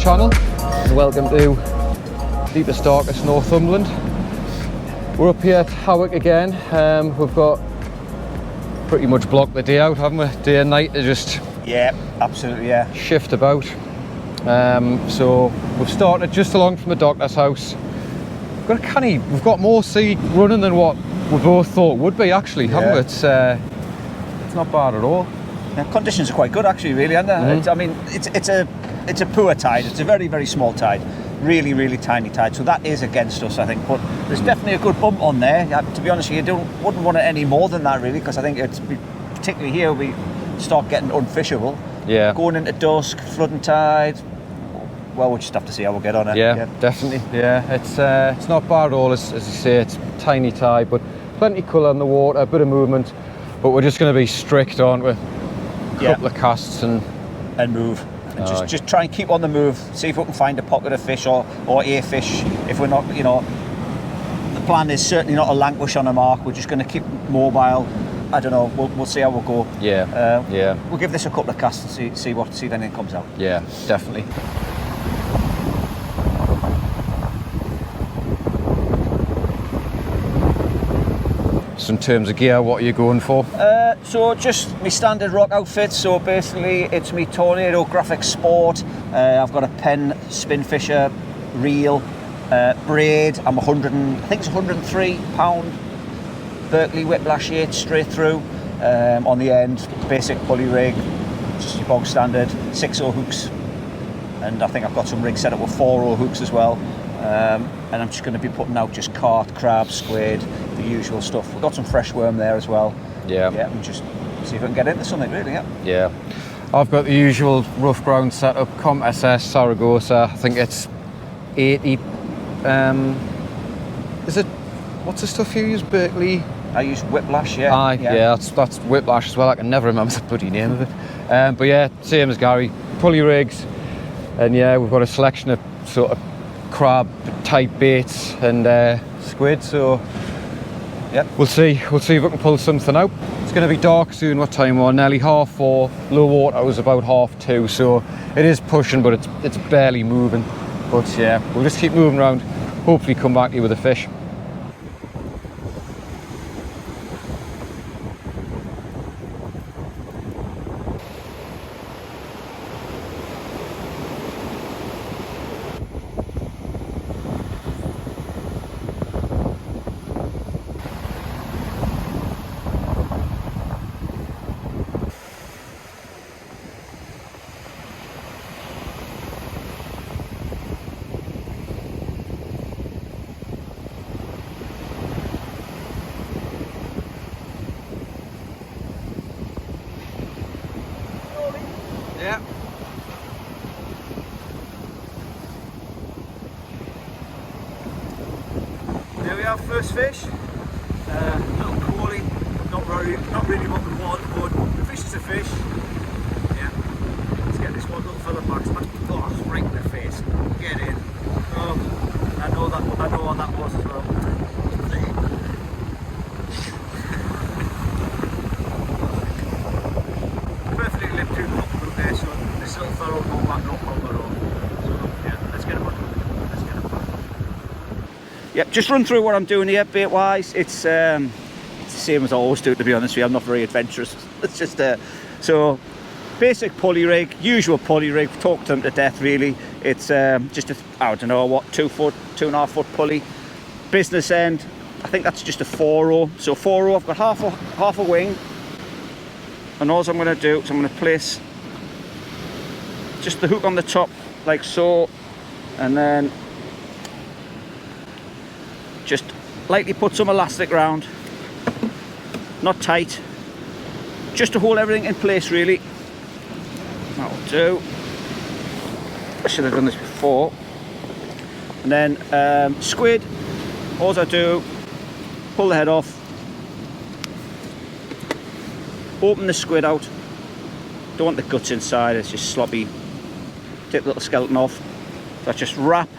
channel and welcome to deepest, darkest Northumberland. We're up here at Howick again. We've got pretty much blocked the day out, haven't we? Day and night to just absolutely shift about. So we've started just along from the doctor's house. We've got more sea running than what we both thought would be, actually, haven't we? It's not bad at all. Yeah, conditions are quite good, actually, really, aren't they? I mean, it's a poor tide. It's a very, very small tide. Really, really tiny tide. So that is against us, I think. But there's definitely a good bump on there. To be honest with you, wouldn't want it any more than that, really, because I think particularly here, we start getting unfishable. Yeah. Going into dusk, flooding tide. Well, we'll just have to see how we'll get on it. Yeah, definitely. Yeah, it's not bad at all, as you say. It's tiny tide, but plenty of colour in the water, a bit of movement. But we're just going to be strict, aren't we? A couple of casts and move. And just try and keep on the move. See if we can find a pocket of fish or a fish. If we're not, the plan is certainly not a languish on a mark. We're just going to keep mobile. I don't know. We'll see how we'll go. Yeah. We'll give this a couple of casts and see if anything comes out. Yeah, definitely. So in terms of gear, what are you going for? So just my standard rock outfit. So basically it's my Tornado Graphic Sport. I've got a Penn Spin Fisher reel, braid. I think it's 103 pound Berkeley Whiplash 8 straight through on the end. Basic pulley rig, just your bog standard 6/0 hooks, and I think I've got some rigs set up with 4/0 hooks as well. And I'm just going to be putting out just carp, crab, squid, the usual stuff. We've got some fresh worm there as well. Yeah, and just see if I can get into something, really. Yeah. I've got the usual rough ground setup, Comp SS Saragossa. I think it's 80. Is it? What's the stuff you use? Berkeley. I use Whiplash. That's Whiplash as well. I can never remember the bloody name of it. But yeah, same as Gary. Pulley rigs, and we've got a selection of sort of crab type baits and squid. So we'll see if we can pull something out. It's going to be dark soon. What time we're on? Nearly 4:30. Low water was about 2:30, so it is pushing, but it's barely moving. But yeah, we'll just keep moving around, hopefully come back to you with a fish. Yeah. There we have, first fish. Little crawly, not really what we want, but the fish is a fish. Yeah. Let's get this one little fella back. Oh, right in the face. Get in. Oh, I know what that was as well. Perfectly lipped through the hook there, so this little fella will go back no problem at all. So yeah, let's get him back. Yep, just run through what I'm doing here bait wise. It's the same as I always do, to be honest with you. I'm not very adventurous. It's just so basic pulley rig, usual pulley rig. Talked them to death, really. It's just I don't know what, 2 foot, 2.5 foot pulley. Business end, I think that's just a 4/0. So 4/0, I've got half a wing. And all I'm going to do is I'm going to place just the hook on the top like so, and then just lightly put some elastic round, not tight, just to hold everything in place, really. That'll do. I should have done this before. And then squid, all I do, pull the head off, open the squid out. Don't want the guts inside, it's just sloppy. Take the little skeleton off. So I just wrap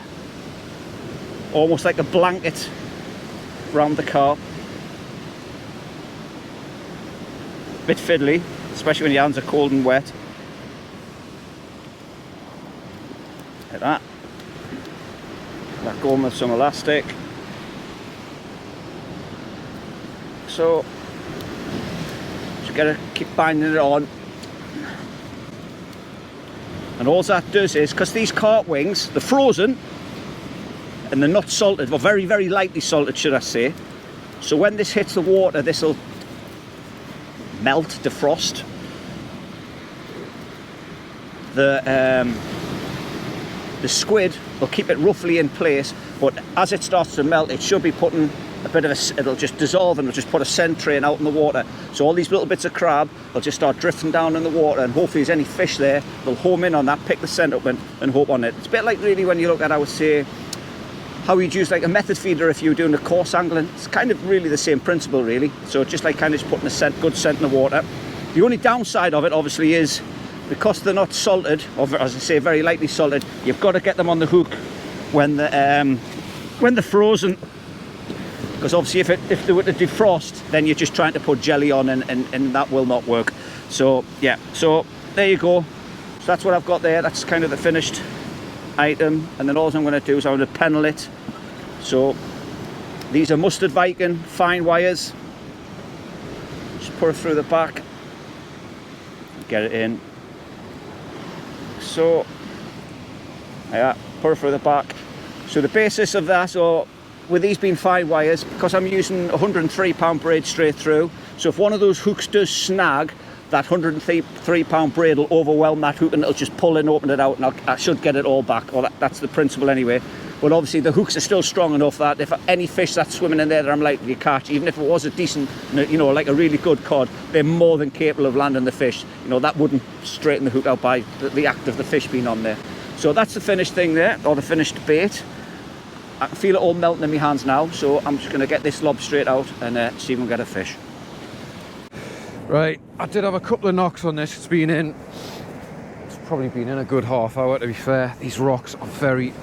almost like a blanket around the carp. Bit fiddly, especially when your hands are cold and wet. like that. Let go with some elastic. So just gotta keep binding it on. And all that does is, because these carp wings, they're frozen and they're not salted, or very, very lightly salted, should I say. So when this hits the water, this will melt, defrost. The squid will keep it roughly in place, but as it starts to melt, it should be putting a bit of it'll just dissolve and it'll just put a scent train out in the water. So all these little bits of crab will just start drifting down in the water, and hopefully there's any fish there, they'll home in on that, pick the scent up and hope on it. It's a bit like really when you look at, I would say, how you'd use like a method feeder if you were doing a coarse angling. It's kind of really the same principle really. So just like kind of just putting a good scent in the water. The only downside of it obviously is, because they're not salted, or as I say, very lightly salted, you've got to get them on the hook when they're frozen. Because obviously if they were to defrost, then you're just trying to put jelly on, and that will not work. So yeah, so there you go. So that's what I've got there. That's kind of the finished item. And then all I'm going to do is I'm going to pennel it. So these are mustard Viking fine wires. Just put it through the back, get it in. So yeah, put it through the back. So the basis of that, or with these being fine wires, because I'm using 103 pound braid straight through, so if one of those hooks does snag, that 103 pound braid will overwhelm that hook and it'll just pull and open it out, and I should get it all back, or that's the principle anyway. But obviously the hooks are still strong enough that if any fish that's swimming in there that I'm likely to catch, even if it was a decent, you know, like a really good cod, they're more than capable of landing the fish. You know, that wouldn't straighten the hook out by the act of the fish being on there. So that's the finished thing there, or the finished bait. I can feel it all melting in my hands now, so I'm just going to get this lob straight out and see if we can get a fish. Right, I did have a couple of knocks on this. It's probably been in a good half hour, to be fair. These rocks are very,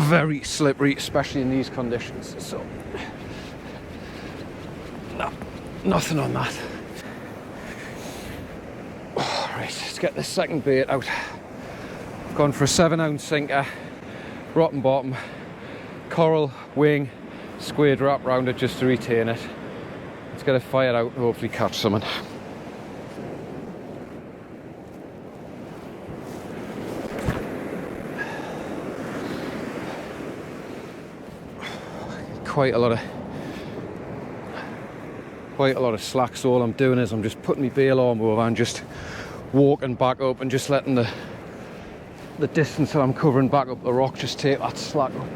very slippery, especially in these conditions. So, no, nothing on that. Oh, right, let's get this second bait out. I've gone for a 7-ounce sinker, rotten bottom, coral, wing, squid wrap round it just to retain it. Let's get it fired out and hopefully catch something. Quite a lot of slack, so all I'm doing is I'm just putting my bail arm over and just walking back up and just letting the distance that I'm covering back up the rock just take that slack up.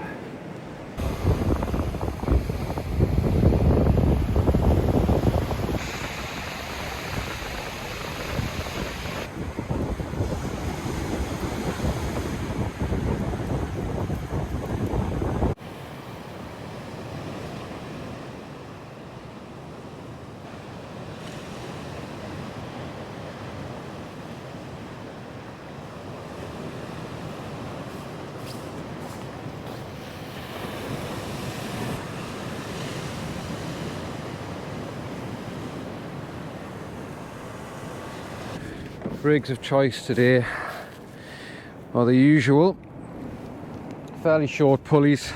Rigs of choice today are the usual fairly short pulleys,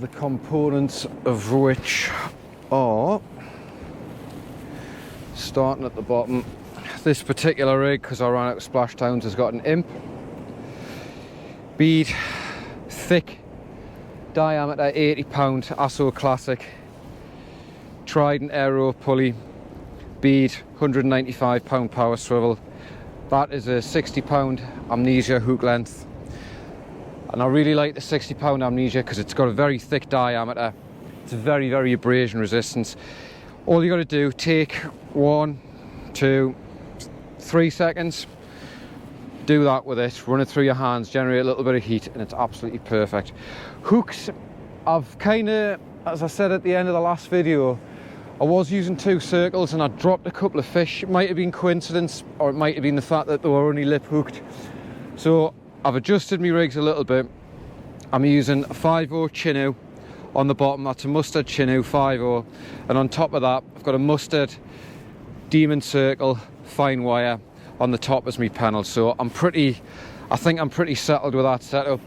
the components of which are, starting at the bottom, this particular rig, because I ran out of splashdowns, has got an imp bead, thick diameter, 80 pound ASO classic Trident aero pulley, bead, 195 pound power swivel. That is a 60 pound amnesia hook length, and I really like the 60 pound amnesia because it's got a very thick diameter. It's very, very abrasion resistant. All you got to do, take 1, 2, 3 seconds, do that with it, run it through your hands, generate a little bit of heat, and it's absolutely perfect. Hooks, I've kind of, as I said at the end of the last video, I was using 2 circles and I dropped a couple of fish. It might have been coincidence, or it might have been the fact that they were only lip hooked. So I've adjusted my rigs a little bit. I'm using a 5/0 Chinook on the bottom. That's a mustard Chinook 5/0, and on top of that I've got a mustard Demon Circle fine wire on the top as my panel, so I think I'm pretty settled with that setup.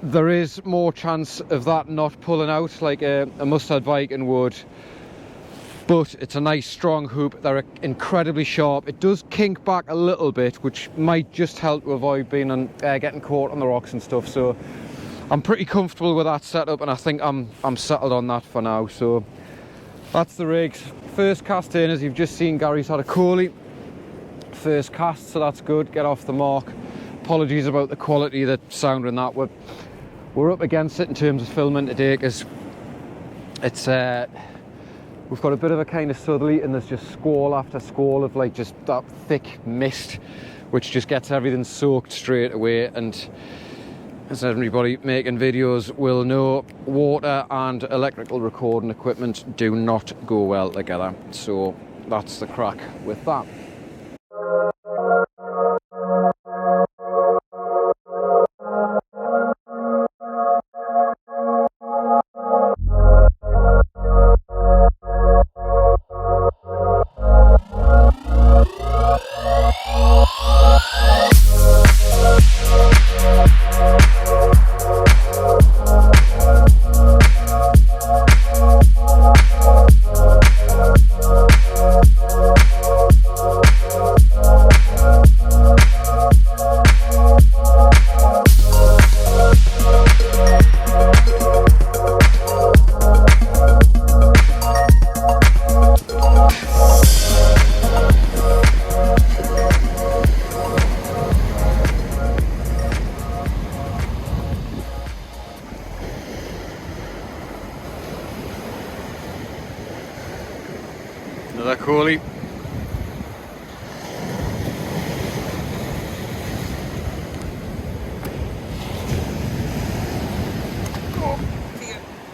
There is more chance of that not pulling out like a Mustad Viking would, but it's a nice strong hoop. They're incredibly sharp. It does kink back a little bit, which might just help to avoid being on, getting caught on the rocks and stuff. So I'm pretty comfortable with that setup, and I think I'm settled on that for now. So that's the rigs. First cast in, as you've just seen, Gary's had a Coley. First cast, so that's good. Get off the mark. Apologies about the quality of the sound and that. We're up against it in terms of filming today, because it's we've got a bit of a kind of southerly, and there's just squall after squall of like just that thick mist, which just gets everything soaked straight away. And as everybody making videos will know, water and electrical recording equipment do not go well together. So that's the crack with that. Another Coley.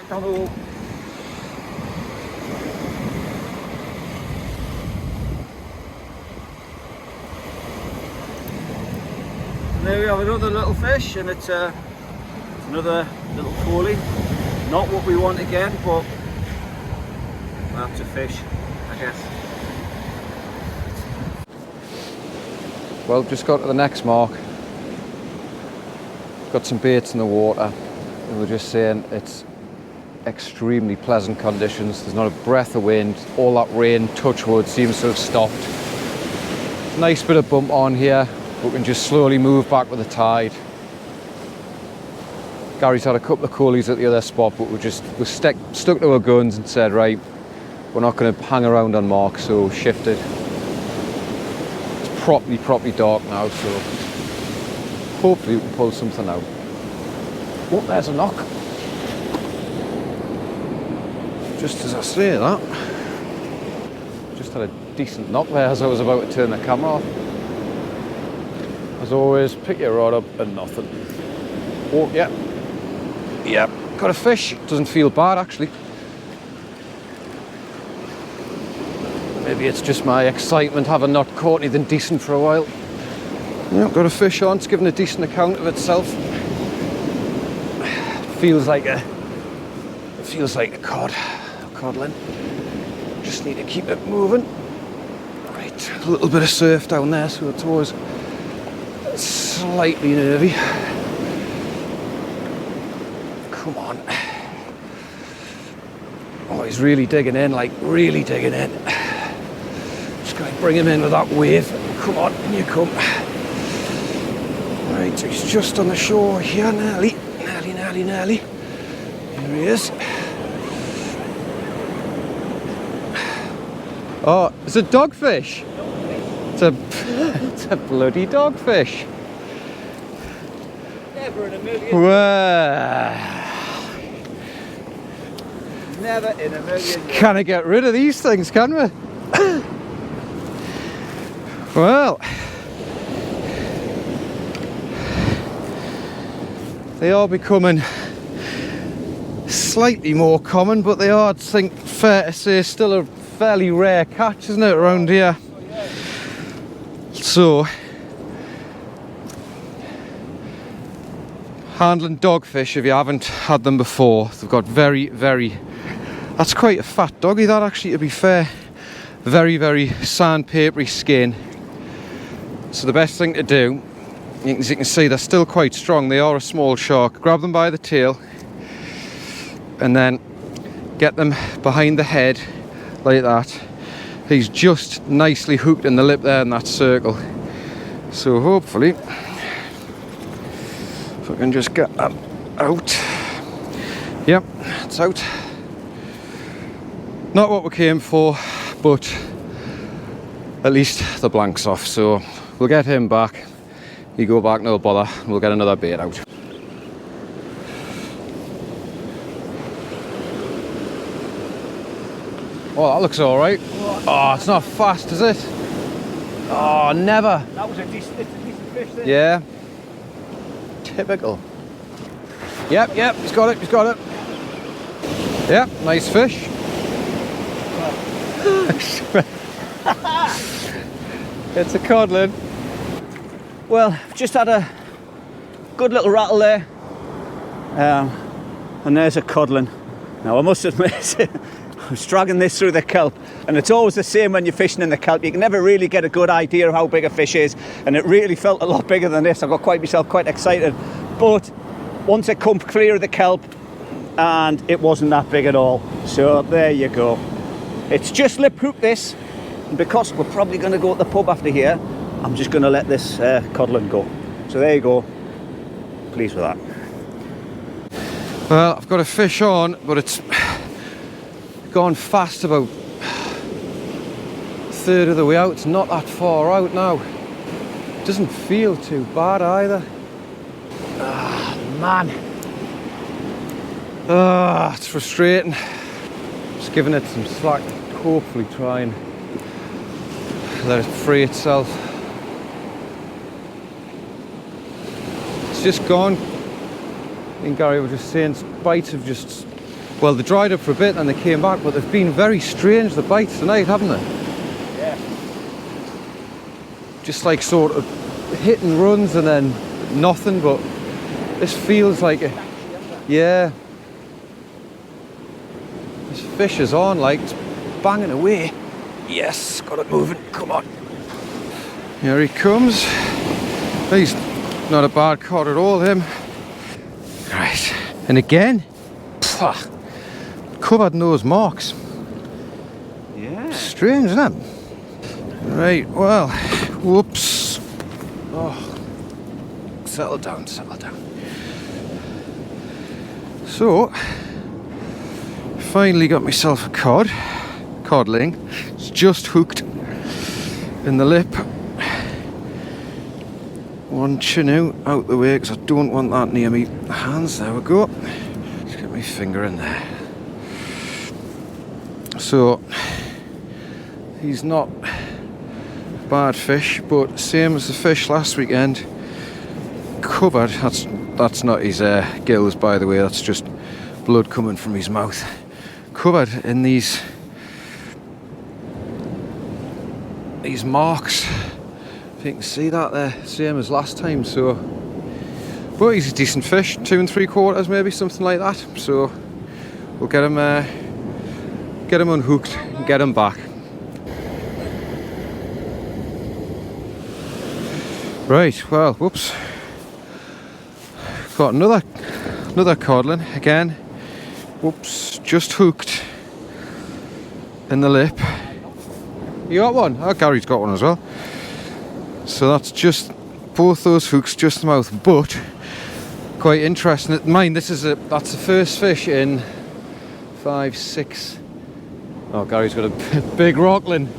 Hello. And there we have another little fish, and it's another little Coley. Not what we want again, but that's a fish, I guess. Well, just got to the next mark. Got some baits in the water. We were just saying it's extremely pleasant conditions. There's not a breath of wind. All that rain, touch wood, seems to have stopped. Nice bit of bump on here, but we can just slowly move back with the tide. Gary's had a couple of Coleys at the other spot, but we're stuck to our guns and said, right, we're not going to hang around on mark, so shifted. It's properly dark now, so hopefully we can pull something out. Oh, there's a knock. Just as I say that, just had a decent knock there as I was about to turn the camera off. As always, pick your rod up and nothing. Oh, yeah. Yep, got a fish. Doesn't feel bad, actually. Maybe it's just my excitement having not caught anything decent for a while. Yeah, got a fish on. It's giving a decent account of itself. Feels like a cod. Codling. Just need to keep it moving. Right, a little bit of surf down there, so it's always slightly nervy. Come on. Oh, he's really digging in, like really digging in. Just going to bring him in with that wave. Come on, in you come. Right, he's just on the shore here, nearly. Here he is. Oh, it's a dogfish. It's a bloody dogfish. Never in a million. Wow. Never in a million years. Can I get rid of these things, can we? Well, they are becoming slightly more common, but they are, I think, fair to say, still a fairly rare catch, isn't it, around here? So, handling dogfish, if you haven't had them before, they've got very, that's quite a fat doggy, that, actually, to be fair. Very, very sandpapery skin, So the best thing to do, as you can see, they're still quite strong. They are a small shark. Grab them by the tail and then get them behind the head like that. He's just nicely hooked in the lip there in that circle. So hopefully, if I can just get that out. Yep, it's out. Not what we came for, but at least the blank's off. So we'll get him back. You go back, no bother. We'll get another bait out. Oh, that looks all right. Oh, it's not fast, is it? Oh, never. That was a decent fish there. Yeah. Typical. Yep, he's got it, Yep, nice fish. It's a codlin. Well, just had a good little rattle there. And there's a codlin. Now I must admit, I was dragging this through the kelp, and it's always the same when you're fishing in the kelp. You can never really get a good idea of how big a fish is, and it really felt a lot bigger than this. I got myself quite excited, but once it come clear of the kelp, and it wasn't that big at all. So there you go. It's just lip hook this, and because we're probably going to go to the pub after here, I'm just going to let this codlin go. So there you go. Pleased with that. Well, I've got a fish on, but it's gone fast about a third of the way out. It's not that far out now. It doesn't feel too bad either. Ah, man. Ah, it's frustrating. Just giving it some slack. Hopefully try and let it free itself. It's just gone. Me and Gary were just saying bites have just, well, they dried up for a bit and they came back, but they've been very strange, the bites tonight, haven't they? Yeah. Just like sort of hit and runs and then nothing, but this feels like a, yeah. This fish is on, like, it's banging away. Yes, got it moving, come on. Here he comes. He's not a bad cod at all, him. Right, and again, covered in those marks. Yeah. Strange, isn't it? Right, well, whoops. Oh, settle down, settle down. So, finally got myself a codling. It's just hooked in the lip. One chin out the way, because I don't want that near me hands. There we go. Just get my finger in there. So he's not bad fish, but same as the fish last weekend. Covered. That's not his gills, by the way. That's just blood coming from his mouth. Covered in these marks. If you can see that there, same as last time. So, but he's a decent fish, 2 3/4 maybe, something like that. So we'll get him unhooked and get him back. Right, well, whoops. Got another codlin again. Whoops, just hooked in the lip. You got one? Oh, Gary's got one as well. So that's just both those hooks, just the mouth, but quite interesting. Mind, that's the first fish in 5, 6. Oh, Gary's got a big rockling.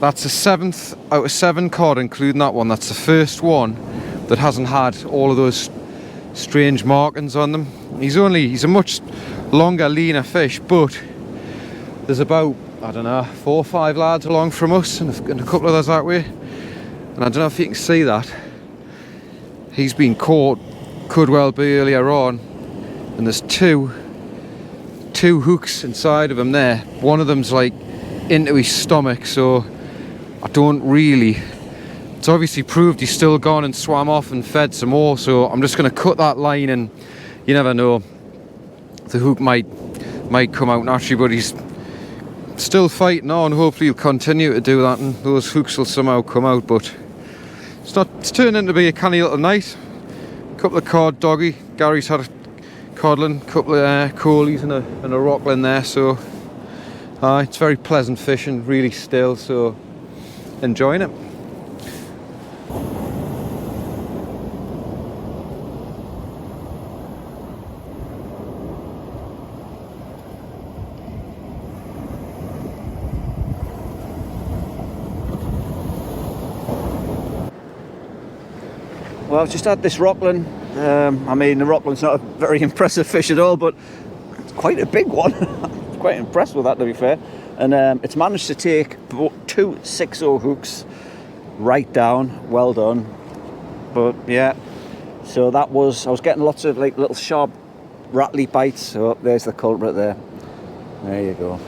That's the 7th out of 7 cod, including that one. That's the first one that hasn't had all of those strange markings on them. He's a much longer, leaner fish, but there's about, I don't know, 4 or 5 lads along from us and a couple of others that way. And I don't know if you can see that. He's been caught, could well be earlier on, and there's two hooks inside of him there. One of them's like into his stomach, so I don't really, it's obviously proved he's still gone and swam off and fed some more, so I'm just going to cut that line, and you never know, the hook might come out naturally, but he's still fighting on. Hopefully he'll continue to do that and those hooks will somehow come out, but It's turned into be a canny little night. Couple of cod doggy. Gary's had a codlin, couple of coalies and a rocklin there, so it's very pleasant fishing, really still, so enjoying it. Well, I've just had this rocklin. I mean, the rocklin's not a very impressive fish at all, but it's quite a big one. I'm quite impressed with that, to be fair. And it's managed to take 2 6-0 hooks right down. Well done. But yeah, so that was, I was getting lots of like little sharp rattly bites. So there's the culprit there. There you go.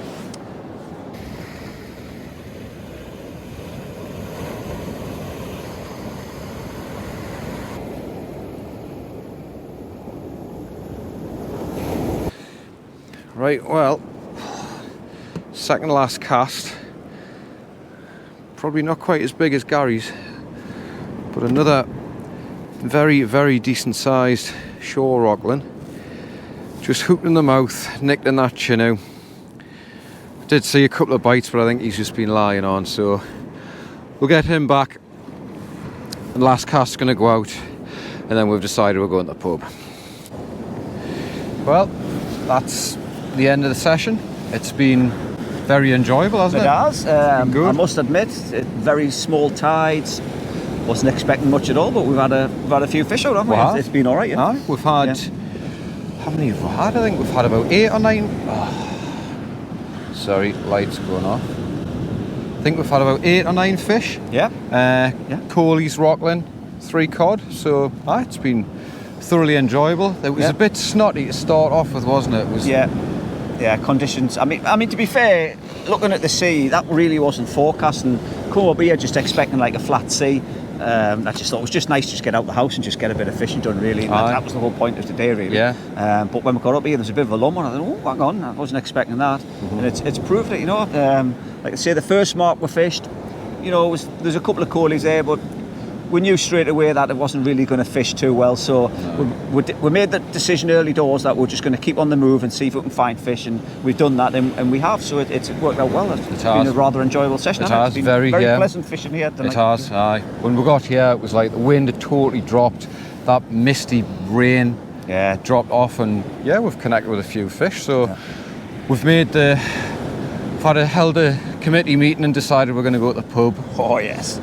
Right, well, second last cast. Probably not quite as big as Gary's, but another very, very decent sized shore rocklin. Just hooked in the mouth, nicked in that chinoo. Did see a couple of bites, but I think he's just been lying on, so we'll get him back. And last cast's gonna go out, and then we've decided we're going to the pub. Well, that's the end of the session. It's been very enjoyable, hasn't it? It has. Good. I must admit, very small tides. Wasn't expecting much at all, but we've had a few fish out, haven't we? Wow. It's been all right. Yeah. Aye, we've had, how many have we had? I think we've had about 8 or 9. Oh, sorry, lights going off. I think we've had about 8 or 9 fish. Yeah. Coalies, rocklin, 3 cod. So it's been thoroughly enjoyable. It was a bit snotty to start off with, wasn't it? It was, yeah, conditions. I mean, to be fair, looking at the sea, that really wasn't forecast. And come up here just expecting like a flat sea. I just thought it was just nice to just get out the house and just get a bit of fishing done, really. And that was the whole point of today, really. Yeah. But when we got up here, there's a bit of a lum on. I thought, oh, hang on, I wasn't expecting that. And it's proved it, you know. Like I say, the first mark we fished, you know, there's a couple of coalies there, but we knew straight away that it wasn't really going to fish too well, so we made the decision early doors that we're just going to keep on the move and see if we can find fish, and we've done that, and we have, so it's worked out well. It's been a rather enjoyable session. It has, been very pleasant fishing here tonight. It has, aye. When we got here, it was like the wind had totally dropped, that misty rain dropped off, and we've connected with a few fish, so we've held a committee meeting and decided we're going to go to the pub. Oh yes.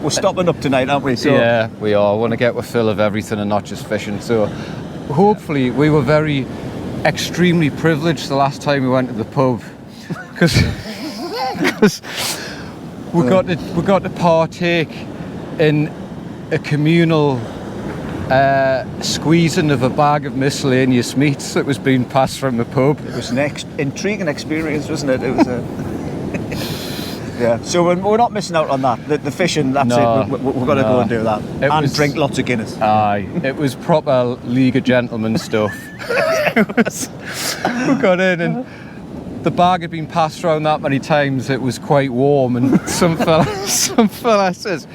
We're stopping up tonight, aren't we? So yeah, we are. Want to get a fill of everything and not just fishing. So hopefully, we were very extremely privileged the last time we went to the pub, because we got to partake in a communal squeezing of a bag of miscellaneous meats that was being passed from the pub. It was an intriguing experience, wasn't it? It was yeah, so we're not missing out on that. The fishing, that's it. We've got to go and do that. Drink lots of Guinness. Aye, it was proper League of Gentlemen stuff. We got in and the bag had been passed around that many times, it was quite warm, and some fella says,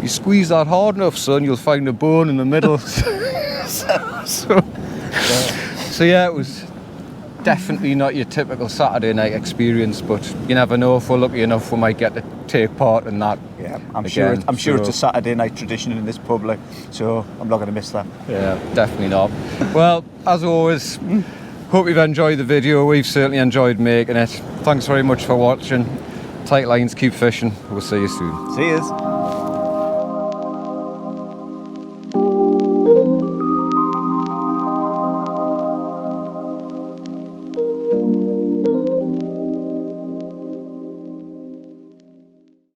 "You squeeze that hard enough, son, you'll find a bone in the middle." So yeah, it was definitely not your typical Saturday night experience, but you never know, if we're lucky enough we might get to take part in that. Yeah, I'm sure it's a Saturday night tradition in this pub, so I'm not going to miss that. Yeah, definitely not. Well, as always, hope you've enjoyed the video. We've certainly enjoyed making it. Thanks very much for watching. Tight lines, keep fishing. We'll see you soon. See yous.